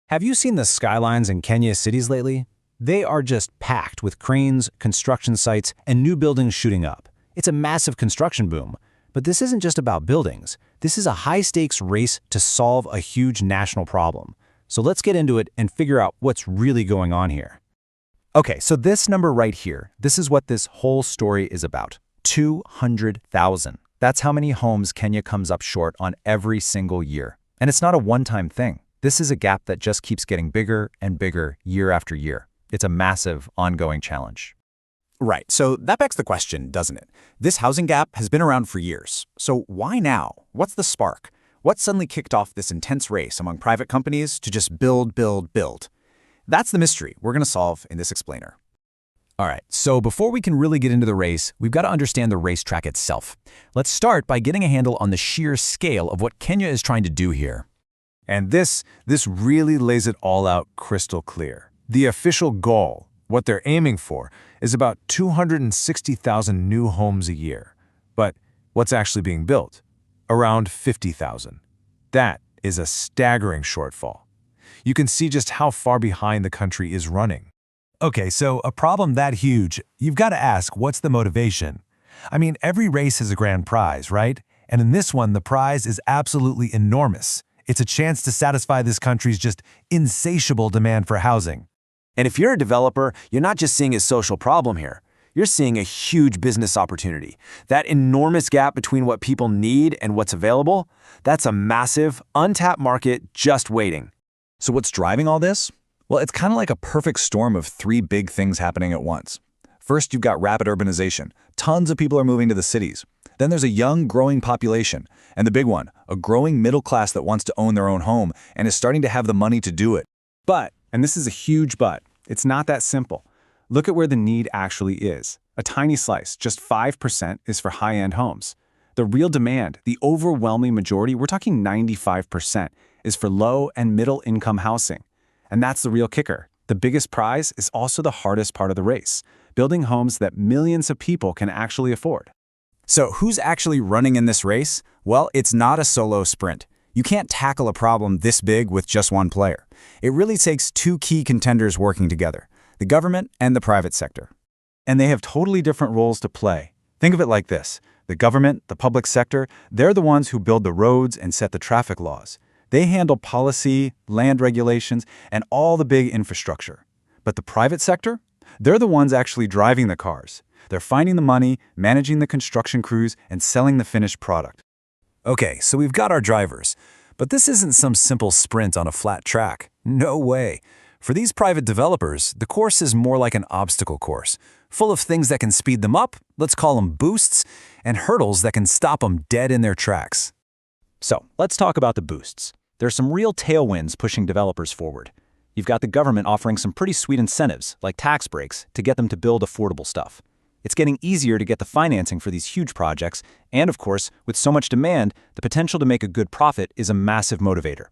Have you seen the skylines in Kenya cities lately? They are just packed with cranes, construction sites, and new buildings shooting up. It's a massive construction boom. But this isn't just about buildings. This is a high-stakes race to solve a huge national problem. So let's get into it and figure out what's really going on here. Okay, so this number right here, this is what this whole story is about. 200,000. That's how many homes Kenya comes up short on every single year. And it's not a one-time thing. This is a gap that just keeps getting bigger and bigger year after year. It's a massive, ongoing challenge. Right, so that begs the question, doesn't it? This housing gap has been around for years. So why now? What's the spark? What suddenly kicked off this intense race among private companies to just build, build, build? That's the mystery we're going to solve in this explainer. All right, so before we can really get into the race, we've got to understand the racetrack itself. Let's start by getting a handle on the sheer scale of what Kenya is trying to do here. And this really lays it all out crystal clear. The official goal, what they're aiming for, is about 260,000 new homes a year. But what's actually being built? Around 50,000. That is a staggering shortfall. You can see just how far behind the country is running. Okay, so a problem that huge, you've got to ask, what's the motivation? I mean, every race has a grand prize, right? And in this one, the prize is absolutely enormous. It's a chance to satisfy this country's just insatiable demand for housing. And if you're a developer, you're not just seeing a social problem here. You're seeing a huge business opportunity. That enormous gap between what people need and what's available, that's a massive, untapped market just waiting. So what's driving all this? Well, it's kind of like a perfect storm of three big things happening at once. First, you've got rapid urbanization. Tons of people are moving to the cities. Then there's a young, growing population. And the big one, a growing middle class that wants to own their own home and is starting to have the money to do it. But, and this is a huge but, it's not that simple. Look at where the need actually is. A tiny slice, just 5%, is for high-end homes. The real demand, the overwhelming majority, we're talking 95%, is for low and middle-income housing. And that's the real kicker. The biggest prize is also the hardest part of the race, building homes that millions of people can actually afford. So who's actually running in this race? Well, it's not a solo sprint. You can't tackle a problem this big with just one player. It really takes two key contenders working together, the government and the private sector. And they have totally different roles to play. Think of it like this. The government, the public sector, they're the ones who build the roads and set the traffic laws. They handle policy, land regulations, and all the big infrastructure. But the private sector? They're the ones actually driving the cars. They're finding the money, managing the construction crews, and selling the finished product. Okay, so we've got our drivers. But this isn't some simple sprint on a flat track. No way. For these private developers, the course is more like an obstacle course, full of things that can speed them up, let's call them boosts, and hurdles that can stop them dead in their tracks. So let's talk about the boosts. There are some real tailwinds pushing developers forward. You've got the government offering some pretty sweet incentives, like tax breaks, to get them to build affordable stuff. It's getting easier to get the financing for these huge projects, and of course, with so much demand, the potential to make a good profit is a massive motivator.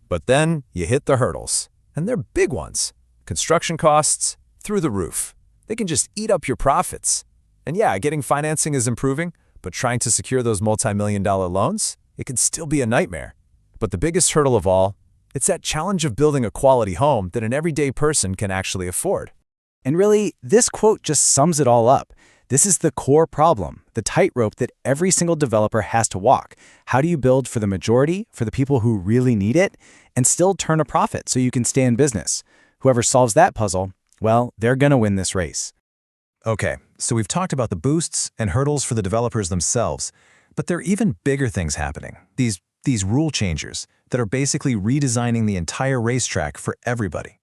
But then you hit the hurdles, and they're big ones. Construction costs, through the roof. They can just eat up your profits. And yeah, getting financing is improving, but trying to secure those multi-million-dollar loans, it can still be a nightmare. But the biggest hurdle of all, it's that challenge of building a quality home that an everyday person can actually afford. And really, this quote just sums it all up. This is the core problem, the tightrope that every single developer has to walk. How do you build for the majority, for the people who really need it, and still turn a profit so you can stay in business? Whoever solves that puzzle, well, they're going to win this race. Okay, so we've talked about the boosts and hurdles for the developers themselves, but there are even bigger things happening. These rule changers that are basically redesigning the entire racetrack for everybody.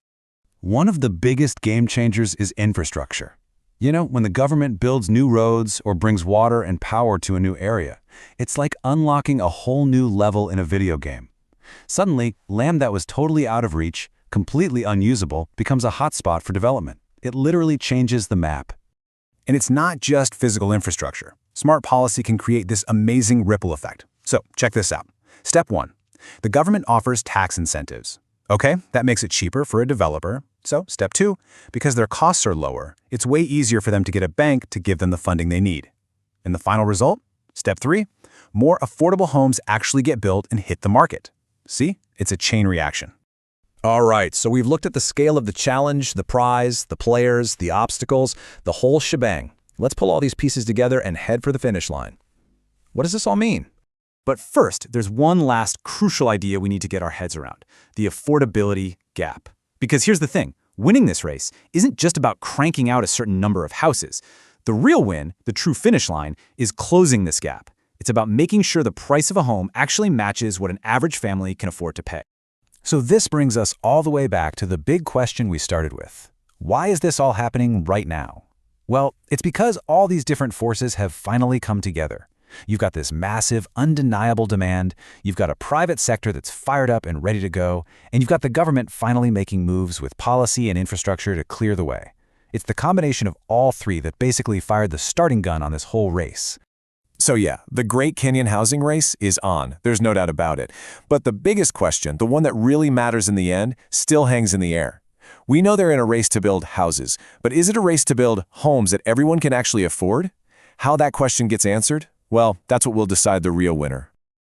One of the biggest game changers is infrastructure. You know, when the government builds new roads or brings water and power to a new area, it's like unlocking a whole new level in a video game. Suddenly, land that was totally out of reach, completely unusable, becomes a hotspot for development. It literally changes the map. And it's not just physical infrastructure. Smart policy can create this amazing ripple effect. So check this out. Step 1. The government offers tax incentives. Okay, that makes it cheaper for a developer. So step 2, because their costs are lower, it's way easier for them to get a bank to give them the funding they need. And the final result? Step 3, more affordable homes actually get built and hit the market. See, it's a chain reaction. All right, so we've looked at the scale of the challenge, the prize, the players, the obstacles, the whole shebang. Let's pull all these pieces together and head for the finish line. What does this all mean? But first, there's one last crucial idea we need to get our heads around: the affordability gap. Because here's the thing, winning this race isn't just about cranking out a certain number of houses. The real win, the true finish line, is closing this gap. It's about making sure the price of a home actually matches what an average family can afford to pay. So this brings us all the way back to the big question we started with. Why is this all happening right now? Well, it's because all these different forces have finally come together. You've got this massive, undeniable demand, you've got a private sector that's fired up and ready to go, and you've got the government finally making moves with policy and infrastructure to clear the way. It's the combination of all three that basically fired the starting gun on this whole race. So yeah, the Great Kenyan Housing Race is on. There's no doubt about it. But the biggest question, the one that really matters in the end, still hangs in the air. We know they're in a race to build houses, but is it a race to build homes that everyone can actually afford? How that question gets answered? Well, that's what will decide the real winner.